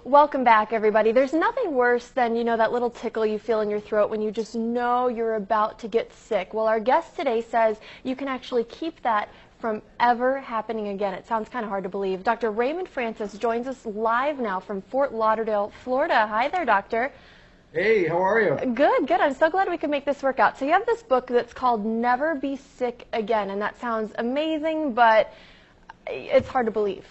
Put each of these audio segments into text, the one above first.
Welcome back, everybody. There's nothing worse than, that little tickle you feel in your throat when you just know you're about to get sick. Well, our guest today says you can actually keep that from ever happening again. It sounds kind of hard to believe. Dr. Raymond Francis joins us live now from Fort Lauderdale, Florida. Hi there, doctor. Hey, how are you? Good, good. I'm so glad we could make this work out. So you have this book that's called Never Be Sick Again, and that sounds amazing, but it's hard to believe.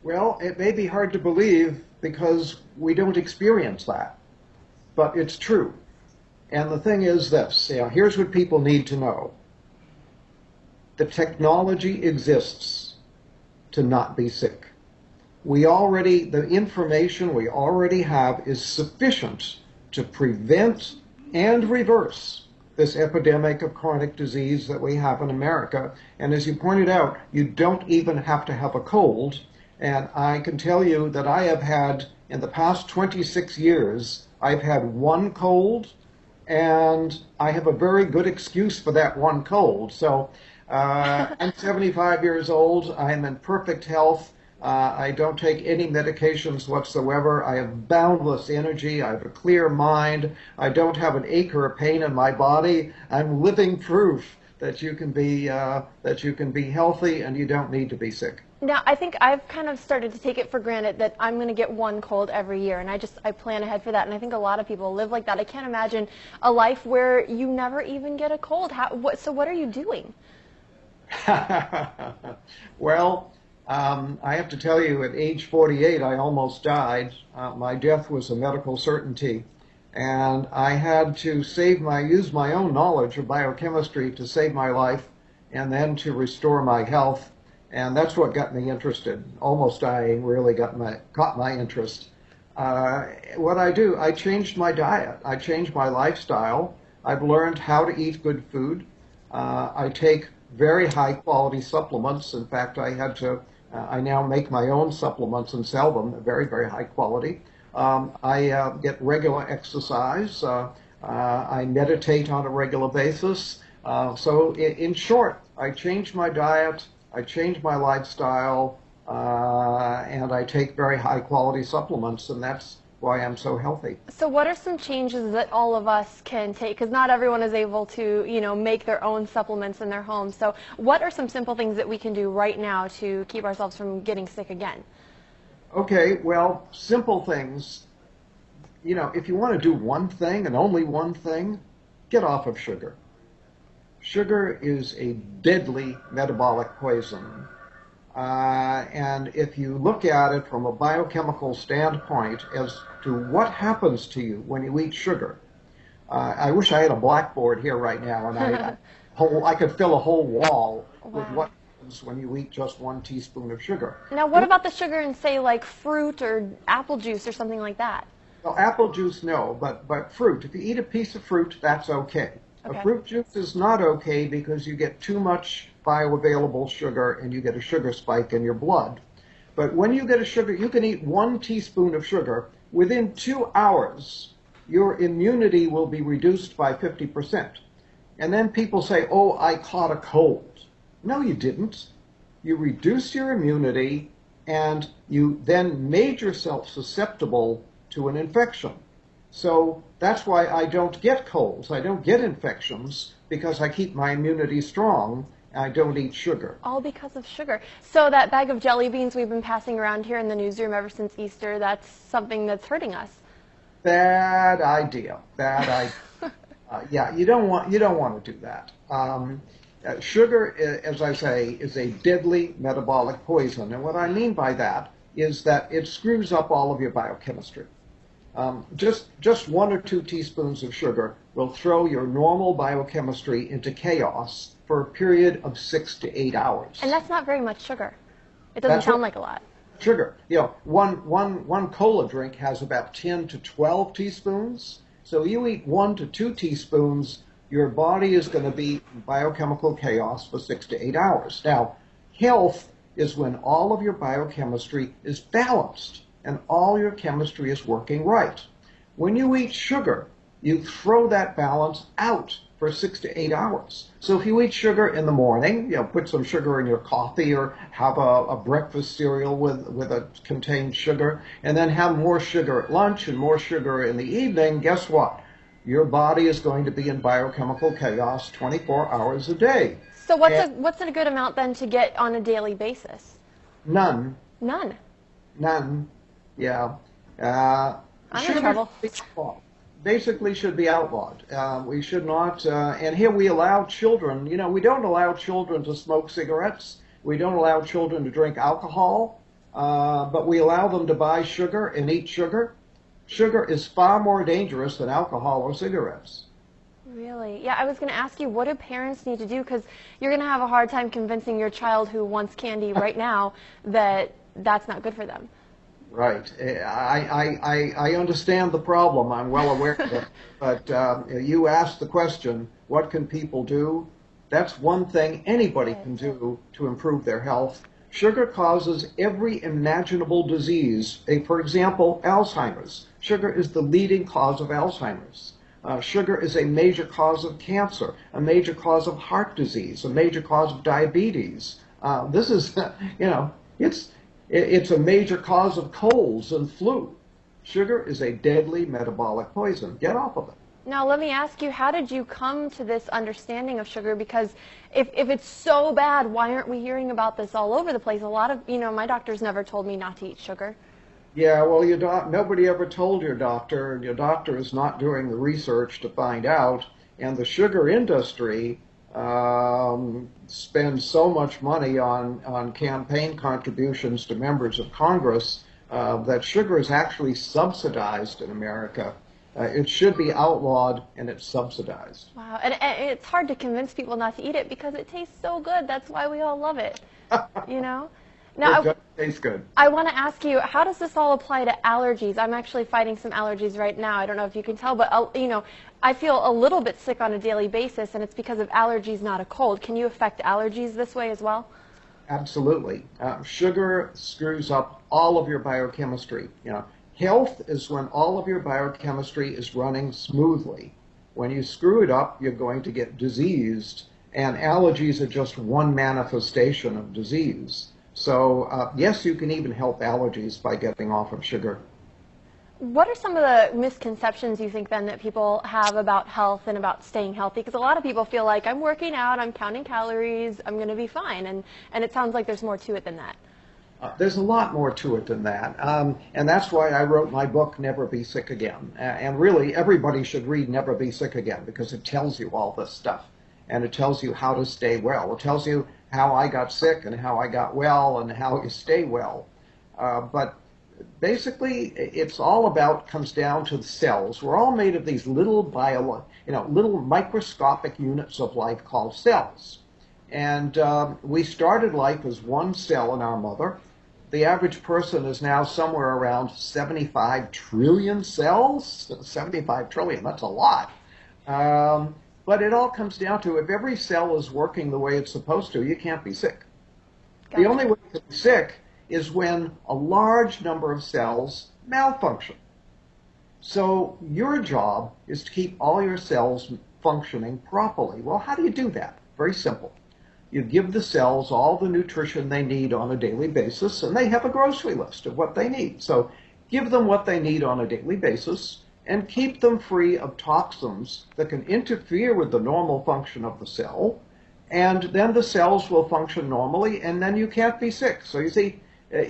Well, it may be hard to believe because we don't experience that, but it's true. And the thing is this, here's what people need to know. The technology exists to not be sick. The information we already have is sufficient to prevent and reverse this epidemic of chronic disease that we have in America. And as you pointed out, you don't even have to have a cold. And I can tell you that I have had, in the past 26 years, I've had one cold, and I have a very good excuse for that one cold. So I'm 75 years old. I'm in perfect health. I don't take any medications whatsoever. I have boundless energy. I have a clear mind. I don't have an ache or a pain in my body. I'm living proof that you can be healthy and you don't need to be sick. Now, I think I've kind of started to take it for granted that I'm going to get one cold every year, and I plan ahead for that, and I think a lot of people live like that. I can't imagine a life where you never even get a cold. So what are you doing? Well, I have to tell you, at age 48, I almost died. My death was a medical certainty, and I had to use my own knowledge of biochemistry to save my life and then to restore my health. And that's what got me interested. Almost dying really caught my interest. What I do, I changed my diet. I changed my lifestyle. I've learned how to eat good food. I take very high quality supplements. In fact, I now make my own supplements and sell them, very, very high quality. I get regular exercise. I meditate on a regular basis. So in short, I changed my diet. I changed my lifestyle, and I take very high-quality supplements, and that's why I'm so healthy. So what are some changes that all of us can take? Because not everyone is able to, make their own supplements in their home. So what are some simple things that we can do right now to keep ourselves from getting sick again? Okay, well, simple things. If you want to do one thing and only one thing, get off of sugar. Sugar is a deadly metabolic poison. And if you look at it from a biochemical standpoint as to what happens to you when you eat sugar, I wish I had a blackboard here right now, and I could fill a whole wall with what happens when you eat just 1 teaspoon of sugar. Now, what about the sugar in, say, like fruit or apple juice or something like that? Well, apple juice, no, but fruit. If you eat a piece of fruit, that's okay. Okay. A fruit juice is not okay because you get too much bioavailable sugar and you get a sugar spike in your blood. But when you get a sugar, you can eat 1 teaspoon of sugar. Within 2 hours, your immunity will be reduced by 50%. And then people say, oh, I caught a cold. No, you didn't. You reduced your immunity and you then made yourself susceptible to an infection. So that's why I don't get colds. I don't get infections because I keep my immunity strong. I don't eat sugar. All because of sugar. So that bag of jelly beans we've been passing around here in the newsroom ever since Easter, that's something that's hurting us. Bad idea. Bad idea. Yeah, you don't want to do that. Sugar, as I say, is a deadly metabolic poison. And what I mean by that is that it screws up all of your biochemistry. Just 1 or 2 teaspoons of sugar will throw your normal biochemistry into chaos for a period of 6 to 8 hours. And that's not very much sugar. It doesn't sound like a lot. Sugar. One cola drink has about 10 to 12 teaspoons. So you eat 1 to 2 teaspoons, your body is going to be in biochemical chaos for 6 to 8 hours. Now, health is when all of your biochemistry is balanced and all your chemistry is working right. When you eat sugar, you throw that balance out for 6 to 8 hours. So if you eat sugar in the morning, put some sugar in your coffee or have a breakfast cereal with a contained sugar, and then have more sugar at lunch and more sugar in the evening, guess what? Your body is going to be in biochemical chaos 24 hours a day. So what's a good amount then to get on a daily basis? None. None. None. Yeah. I'm in trouble. Basically should be outlawed. We should not, and here we allow children, we don't allow children to smoke cigarettes. We don't allow children to drink alcohol, but we allow them to buy sugar and eat sugar. Sugar is far more dangerous than alcohol or cigarettes. Really? Yeah, I was going to ask you, what do parents need to do? Because you're going to have a hard time convincing your child who wants candy right now that that's not good for them. Right. I understand the problem. I'm well aware of it. But you asked the question, what can people do? That's one thing anybody can do to improve their health. Sugar causes every imaginable disease. For example, Alzheimer's. Sugar is the leading cause of Alzheimer's. Sugar is a major cause of cancer, a major cause of heart disease, a major cause of diabetes. This is, it's a major cause of colds and flu. Sugar is a deadly metabolic poison. Get off of it. Now, let me ask you, how did you come to this understanding of sugar? Because if it's so bad, why aren't we hearing about this all over the place? A lot of, my doctors never told me not to eat sugar. Yeah, well, nobody ever told your doctor, and your doctor is not doing the research to find out. And the sugar industry spends so much money on campaign contributions to members of Congress that sugar is actually subsidized in America. It should be outlawed, and it's subsidized. Wow, and it's hard to convince people not to eat it because it tastes so good. That's why we all love it, Now, It tastes good. I want to ask you, how does this all apply to allergies? I'm actually fighting some allergies right now. I don't know if you can tell, but, I feel a little bit sick on a daily basis, and it's because of allergies, not a cold. Can you affect allergies this way as well? Absolutely. Sugar screws up all of your biochemistry. Health is when all of your biochemistry is running smoothly. When you screw it up, you're going to get diseased, and allergies are just one manifestation of disease. So, yes, you can even help allergies by getting off of sugar. What are some of the misconceptions you think then that people have about health and about staying healthy? Because a lot of people feel like, I'm working out, I'm counting calories, I'm going to be fine. And it sounds like there's more to it than that. There's a lot more to it than that. And that's why I wrote my book, Never Be Sick Again. And really, everybody should read Never Be Sick Again because it tells you all this stuff. And it tells you how to stay well. It tells you how I got sick and how I got well and how you stay well. But basically, it's all about, comes down to the cells. We're all made of these little little microscopic units of life called cells. And we started life as one cell in our mother. The average person is now somewhere around 75 trillion cells. 75 trillion, that's a lot. But it all comes down to, if every cell is working the way it's supposed to, you can't be sick. Gotcha. The only way to be sick is when a large number of cells malfunction. So your job is to keep all your cells functioning properly. Well, how do you do that? Very simple. You give the cells all the nutrition they need on a daily basis, and they have a grocery list of what they need. So give them what they need on a daily basis, and keep them free of toxins that can interfere with the normal function of the cell, and then the cells will function normally, and then you can't be sick. So you see,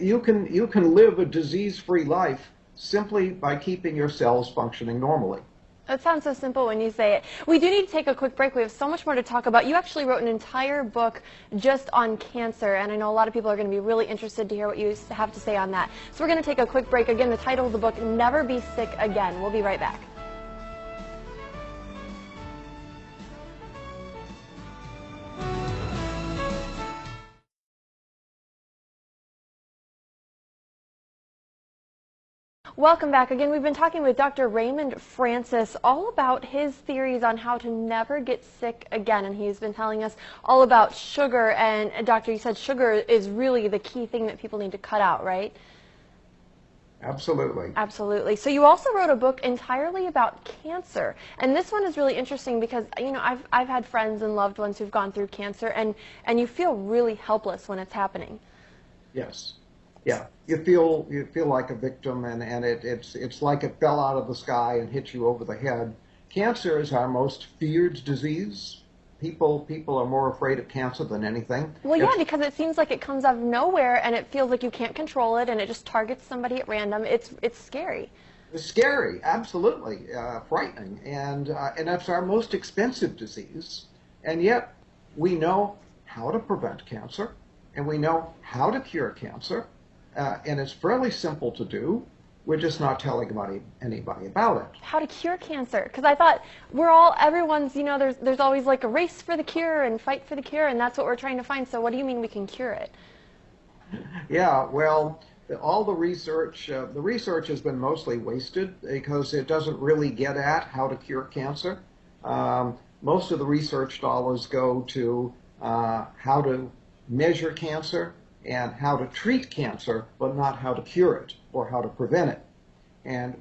you can live a disease-free life simply by keeping your cells functioning normally. It sounds so simple when you say it. We do need to take a quick break. We have so much more to talk about. You actually wrote an entire book just on cancer, and I know a lot of people are going to be really interested to hear what you have to say on that. So we're going to take a quick break. Again, the title of the book, Never Be Sick Again. We'll be right back. Welcome back. Again, we've been talking with Dr. Raymond Francis all about his theories on how to never get sick again, and he's been telling us all about sugar. And Doctor, you said sugar is really the key thing that people need to cut out, right? Absolutely. Absolutely. So you also wrote a book entirely about cancer, and this one is really interesting because I've had friends and loved ones who've gone through cancer, and you feel really helpless when it's happening. Yes. Yeah. You feel like a victim, and it's like it fell out of the sky and hit you over the head. Cancer is our most feared disease. People are more afraid of cancer than anything. Well, yeah, because it seems like it comes out of nowhere, and it feels like you can't control it, and it just targets somebody at random. It's scary. It's scary, absolutely frightening, and it's our most expensive disease. And yet, we know how to prevent cancer, and we know how to cure cancer, and it's fairly simple to do. We're just not telling anybody about it. How to cure cancer? Because I thought everyone's, there's always like a race for the cure and fight for the cure, and that's what we're trying to find. So what do you mean we can cure it? Yeah, well, all the research has been mostly wasted because it doesn't really get at how to cure cancer. Most of the research dollars go to how to measure cancer and how to treat cancer, but not how to cure it or how to prevent it. And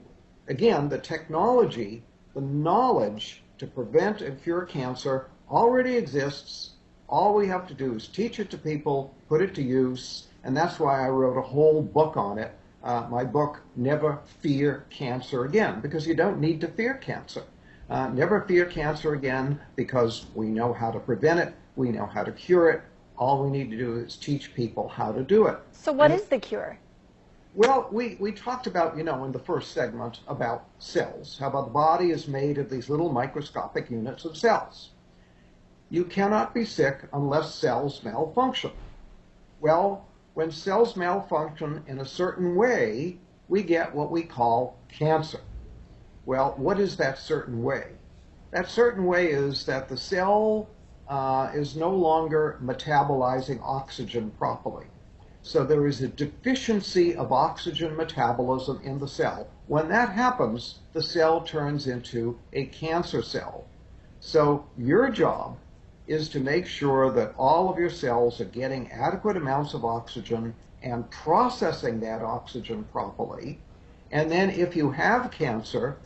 again, the technology, the knowledge to prevent and cure cancer already exists. All we have to do is teach it to people, put it to use, and that's why I wrote a whole book on it. My book, Never Fear Cancer Again, because you don't need to fear cancer. Never fear cancer again because we know how to prevent it, we know how to cure it. All we need to do is teach people how to do it. So what is the cure? Well, we talked about, in the first segment about cells, how the body is made of these little microscopic units of cells. You cannot be sick unless cells malfunction. Well, when cells malfunction in a certain way, we get what we call cancer. Well, what is that certain way? That certain way is that the cell is no longer metabolizing oxygen properly. So there is a deficiency of oxygen metabolism in the cell. When that happens, the cell turns into a cancer cell. So your job is to make sure that all of your cells are getting adequate amounts of oxygen and processing that oxygen properly. And then if you have cancer,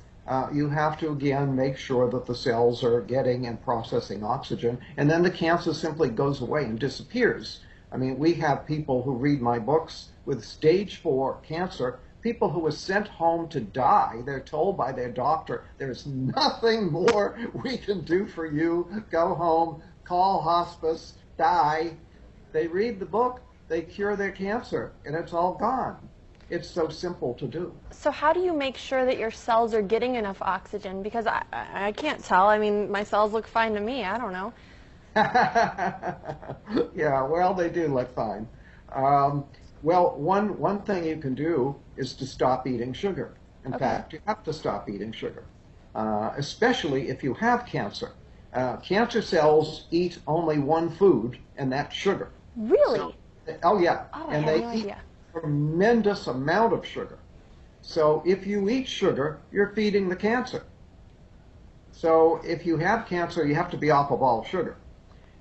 you have to again make sure that the cells are getting and processing oxygen, and then the cancer simply goes away and disappears. I mean, we have people who read my books with stage 4 cancer, people who were sent home to die. They're told by their doctor, there's nothing more we can do for you. Go home, call hospice, die. They read the book, they cure their cancer, and it's all gone. It's so simple to do. So how do you make sure that your cells are getting enough oxygen? Because I can't tell. I mean, my cells look fine to me. I don't know. Yeah, well, they do look fine. Well, one thing you can do is to stop eating sugar. In fact, you have to stop eating sugar, especially if you have cancer. Cancer cells eat only one food, and that's sugar. Really? So, oh, yeah. Oh, and I had they no eat idea. a tremendous amount of sugar. So if you eat sugar, you're feeding the cancer. So if you have cancer, you have to be off of all sugar.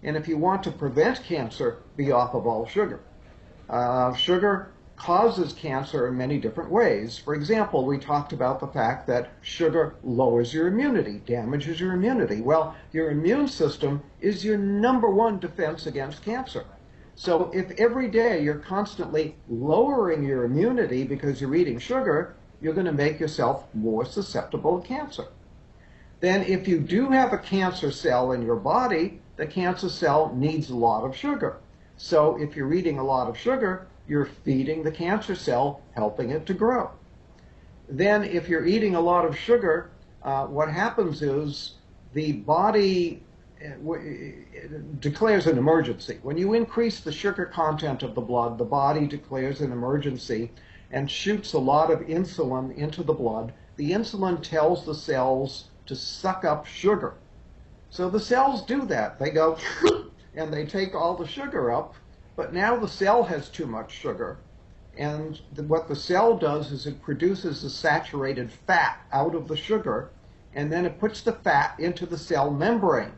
And if you want to prevent cancer, be off of all sugar. Sugar causes cancer in many different ways. For example, we talked about the fact that sugar lowers your immunity, damages your immunity. Well, your immune system is your #1 defense against cancer. So if every day you're constantly lowering your immunity because you're eating sugar, you're going to make yourself more susceptible to cancer. Then if you do have a cancer cell in your body, the cancer cell needs a lot of sugar. So if you're eating a lot of sugar, you're feeding the cancer cell, helping it to grow. Then if you're eating a lot of sugar, what happens is the body declares an emergency. When you increase the sugar content of the blood, the body declares an emergency and shoots a lot of insulin into the blood. The insulin tells the cells to suck up sugar. So the cells do that. They go and they take all the sugar up, but now the cell has too much sugar. And what the cell does is it produces a saturated fat out of the sugar, and then it puts the fat into the cell membrane.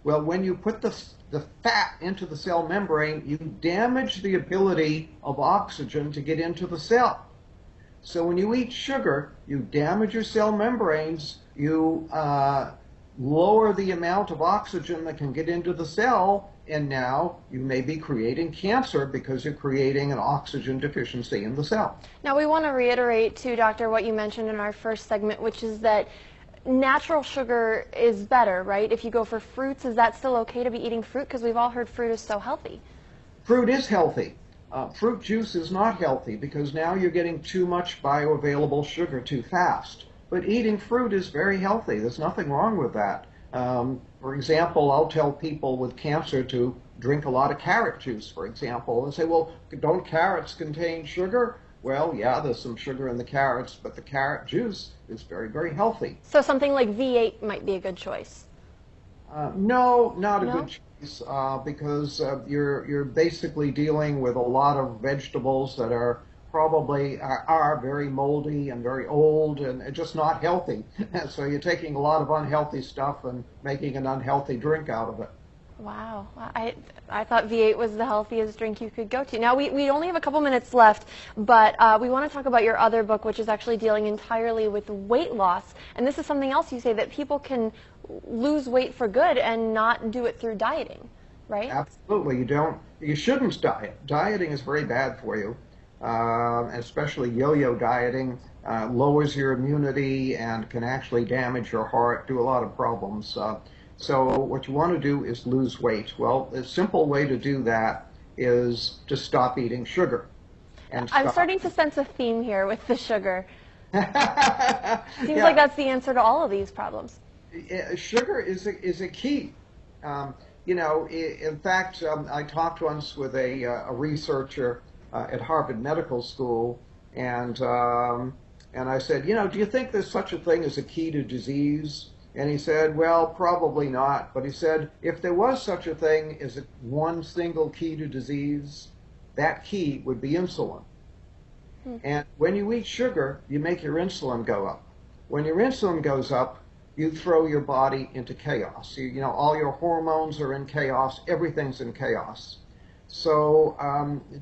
Well, when you put the fat into the cell membrane, you damage the ability of oxygen to get into the cell. So when you eat sugar, you damage your cell membranes, you lower the amount of oxygen that can get into the cell, and now you may be creating cancer because you're creating an oxygen deficiency in the cell. Now we want to reiterate too, Doctor, what you mentioned in our first segment, which is that natural sugar is better, right? If you go for fruits, is that still okay to be eating fruit? Because we've all heard fruit is so healthy. Fruit is healthy. Fruit juice is not healthy because now you're getting too much bioavailable sugar too fast. But eating fruit is very healthy. There's nothing wrong with that. For example, I'll tell people with cancer to drink a lot of carrot juice, for example, and say, well, don't carrots contain sugar? Well, yeah, there's some sugar in the carrots, but the carrot juice is very, very healthy. So something like V8 might be a good choice. No, not a good choice, because you're basically dealing with a lot of vegetables that are probably are very moldy and very old and just not healthy. So you're taking a lot of unhealthy stuff and making an unhealthy drink out of it. Wow. I thought V8 was the healthiest drink you could go to. Now, we only have a couple minutes left, but we want to talk about your other book, which is actually dealing entirely with weight loss. And this is something else you say, that people can lose weight for good and not do it through dieting, right? Absolutely. You shouldn't diet. Dieting is very bad for you. Especially yo-yo dieting, lowers your immunity and can actually damage your heart, do a lot of problems. So what you want to do is lose weight. Well, the simple way to do that is to stop eating sugar. I'm starting to sense a theme here with the sugar. Seems Yeah. like that's the answer to all of these problems. Sugar is a key. In fact, I talked once with a researcher at Harvard Medical School, and I said, do you think there's such a thing as a key to disease? And he said, well, probably not. But he said, if there was such a thing as one single key to disease, that key would be insulin. And when you eat sugar, you make your insulin go up. When your insulin goes up, you throw your body into chaos. All your hormones are in chaos. Everything's in chaos. So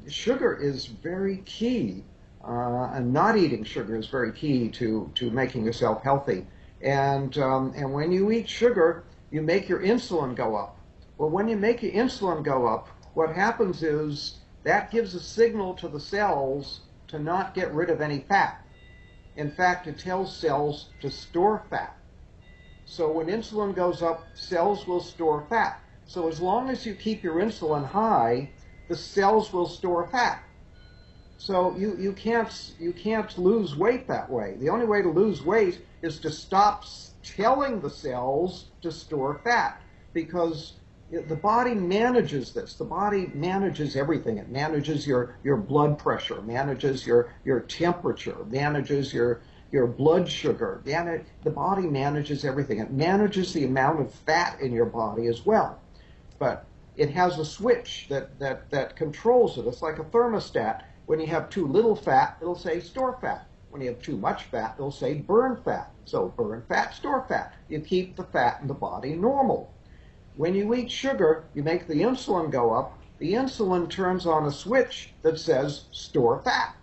sugar is very key, and not eating sugar is very key to making yourself healthy. And when you eat sugar, you make your insulin go up. Well, when you make your insulin go up, what happens is that gives a signal to the cells to not get rid of any fat. In fact, it tells cells to store fat. So when insulin goes up, cells will store fat. So as long as you keep your insulin high, the cells will store fat. So you can't lose weight that way. The only way to lose weight is to stop telling the cells to store fat, because the body manages this. The body manages everything. It manages your blood pressure, manages your temperature, manages your blood sugar. The body manages everything. It manages the amount of fat in your body as well. But it has a switch that controls it. It's like a thermostat. When you have too little fat, it'll say store fat. When you have too much fat, it'll say burn fat. So burn fat, store fat. You keep the fat in the body normal. When you eat sugar, you make the insulin go up. The insulin turns on a switch that says store fat.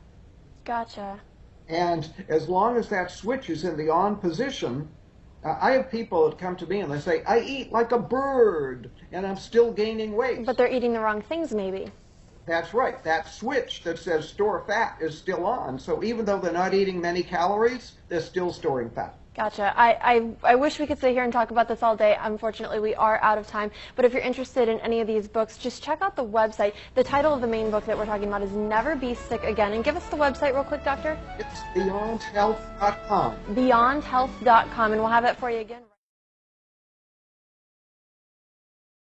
Gotcha. And as long as that switch is in the on position, I have people that come to me and they say, I eat like a bird and I'm still gaining weight. But they're eating the wrong things, maybe. That's right. That switch that says store fat is still on. So even though they're not eating many calories, they're still storing fat. Gotcha. I wish we could sit here and talk about this all day. Unfortunately, we are out of time. But if you're interested in any of these books, just check out the website. The title of the main book that we're talking about is Never Be Sick Again. And give us the website real quick, Doctor. It's beyondhealth.com. Beyondhealth.com. And we'll have that for you again.